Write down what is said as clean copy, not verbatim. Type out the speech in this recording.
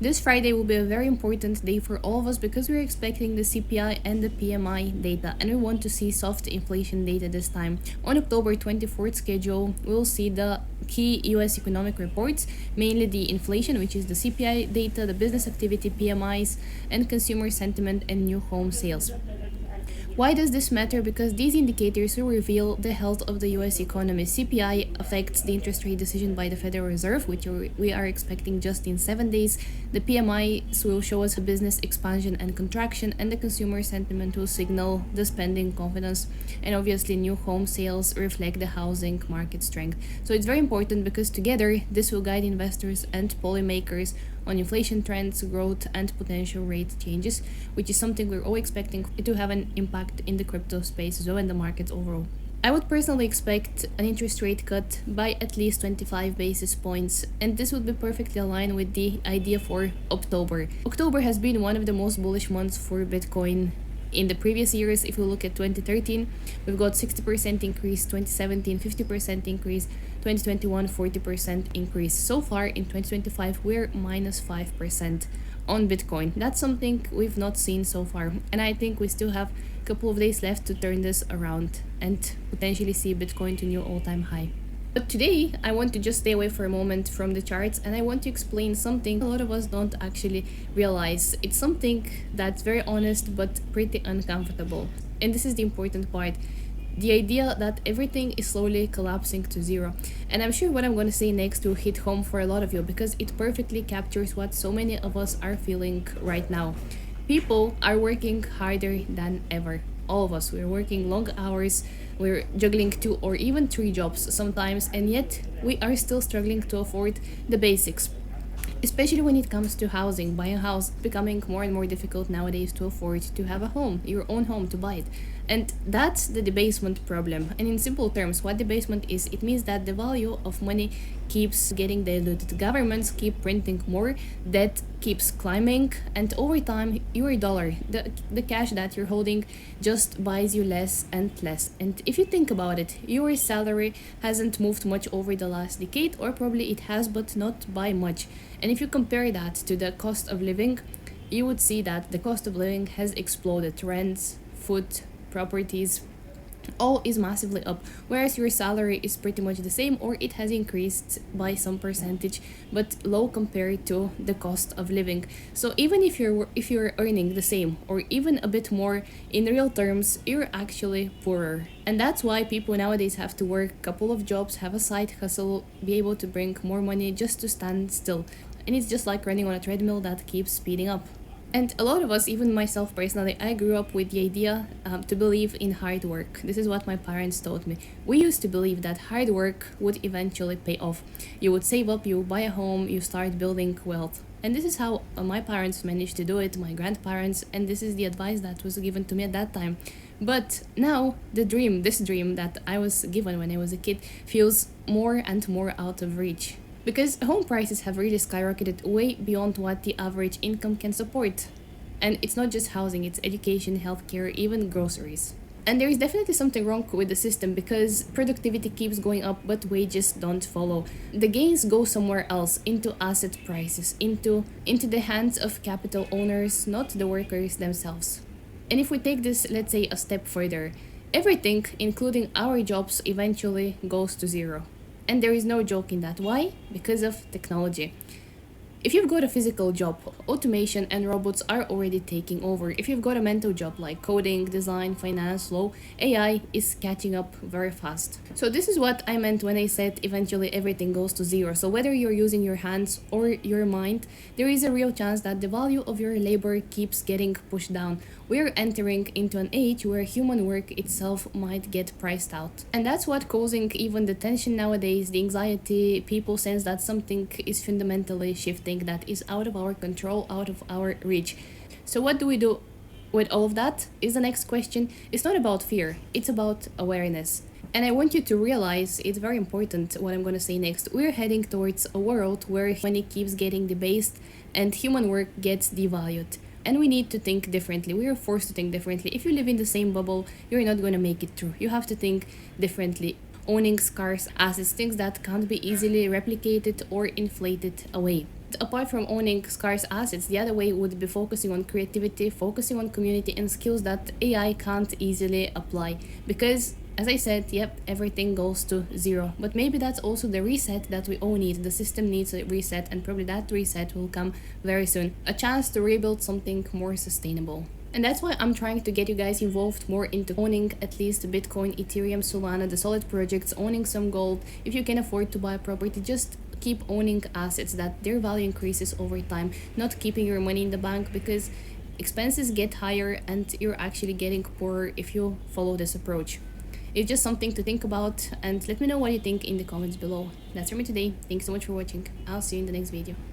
This Friday will be a very important day for all of us because we're expecting the CPI and the PMI data, and we want to see soft inflation data this time. On October 24th schedule, we'll see the key US economic reports, mainly the inflation, which is the CPI data, the business activity PMIs, and consumer sentiment and new home sales. Why does this matter? Because these indicators will reveal the health of the US economy. CPI affects the interest rate decision by the Federal Reserve, which we are expecting just in 7 days. The PMI will show us a business expansion and contraction, and the consumer sentiment will signal the spending confidence. And obviously, new home sales reflect the housing market strength. So it's very important because together this will guide investors and policymakers on inflation trends, growth, and potential rate changes, which is something we're all expecting to have an impact in the crypto space as well and the markets overall. I would personally expect an interest rate cut by at least 25 basis points, and this would be perfectly aligned with the idea for October. October has been one of the most bullish months for Bitcoin in the previous years. If we look at 2013, we've got 60% increase, 2017 50% increase, 2021 40% increase. So far in 2025 we're minus 5% on Bitcoin. That's something we've not seen so far, and I think we still have a couple of days left to turn this around and potentially see Bitcoin to new all-time high. But today, I want to just stay away for a moment from the charts, and I want to explain something a lot of us don't actually realize. It's something that's very honest but pretty uncomfortable. And this is the important part. The idea that everything is slowly collapsing to zero. And I'm sure what I'm going to say next will hit home for a lot of you because it perfectly captures what so many of us are feeling right now. People are working harder than ever. All of us, we're working long hours, we're juggling 2 or even 3 jobs sometimes, and yet we are still struggling to afford the basics. Especially when it comes to housing, buying a house becoming more and more difficult nowadays to afford to have a home, your own home, to buy it. And that's the debasement problem. And in simple terms, what debasement is, it means that the value of money keeps getting diluted. Governments keep printing more, debt keeps climbing, and over time, your dollar, the cash that you're holding, just buys you less and less. And if you think about it, your salary hasn't moved much over the last decade, or probably it has, but not by much. And if you compare that to the cost of living, you would see that the cost of living has exploded. Rents, food, properties, all is massively up, whereas your salary is pretty much the same or it has increased by some percentage, but low compared to the cost of living. So even if you're earning the same or even a bit more in real terms, you're actually poorer. And that's why people nowadays have to work a couple of jobs, have a side hustle, be able to bring more money just to stand still. And it's just like running on a treadmill that keeps speeding up. And a lot of us, even myself personally, I grew up with the idea to believe in hard work. This is what my parents taught me. We used to believe that hard work would eventually pay off. You would save up, you buy a home, you start building wealth. And this is how my parents managed to do it, my grandparents, and this is the advice that was given to me at that time. But now this dream that I was given when I was a kid, feels more and more out of reach. Because home prices have really skyrocketed way beyond what the average income can support. And it's not just housing, it's education, healthcare, even groceries. And there is definitely something wrong with the system because productivity keeps going up but wages don't follow. The gains go somewhere else, into asset prices, into the hands of capital owners, not the workers themselves. And if we take this, let's say, a step further, everything, including our jobs, eventually goes to zero. And there is no joke in that. Why? Because of technology. If you've got a physical job, automation and robots are already taking over. If you've got a mental job like coding, design, finance, law, AI is catching up very fast. So this is what I meant when I said eventually everything goes to zero. So whether you're using your hands or your mind, there is a real chance that the value of your labor keeps getting pushed down. We're entering into an age where human work itself might get priced out. And that's what causing even the tension nowadays, the anxiety. People sense that something is fundamentally shifting, that is out of our control, out of our reach. So what do we do with all of that is the next question. It's not about fear, it's about awareness. And I want you to realize it's very important what I'm going to say next. We're heading towards a world where money keeps getting debased and human work gets devalued. And we need to think differently. We are forced to think differently. If you live in the same bubble, you're not going to make it through. You have to think differently. Owning scarce assets, things that can't be easily replicated or inflated away. Apart from owning scarce assets, the other way would be focusing on creativity, focusing on community and skills that AI can't easily apply. Because, as I said, yep, everything goes to zero. But maybe that's also the reset that we all need. The system needs a reset, and probably that reset will come very soon. A chance to rebuild something more sustainable. And that's why I'm trying to get you guys involved more into owning at least Bitcoin, Ethereum, Solana, the solid projects, owning some gold. If you can afford to buy a property, just keep owning assets that their value increases over time, not keeping your money in the bank, because expenses get higher and you're actually getting poorer if you follow this approach. It's just something to think about, and let me know what you think in the comments below. That's from me today. Thanks so much for watching. I'll see you in the next video.